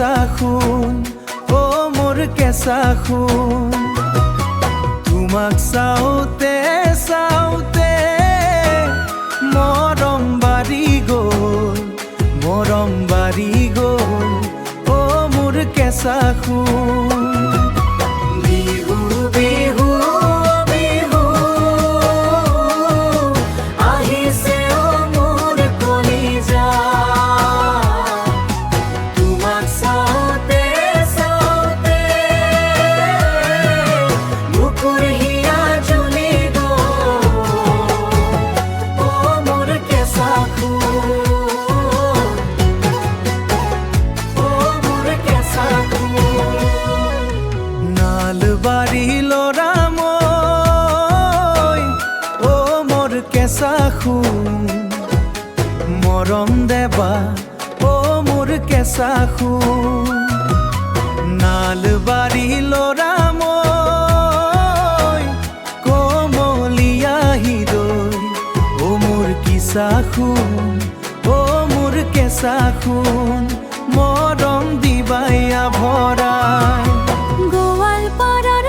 কেঁচা খুন ও মোৰ কেঁচা খুন তোমাক চাওঁতে চাওঁতে মৰম বাঢ়ি গ'ল মৰম বাঢ়ি গ'ল ও মোর কেঁচা খুন বিহু বিহু বিহু আহিছে ও মোর কলিজা তোমাক চাওঁতে চাওঁতে বুকুৰ হিয়া জ্বলি গ'ল ও মোৰ কেঁচা খুন ও মোৰ কেঁচা খুন নালবাৰী ল'ৰা মই ও মোৰ কেঁচা খুন মৰম দেবা ও মোৰ কেঁচা খুন নালবাৰী ল'ৰা মই কমলীয়া হৃদয় ও মোৰ কিছা খুন ও মোৰ কেঁচা খুন মৰম দিবাইয়া ভৰাই গোৱালপাৰাৰ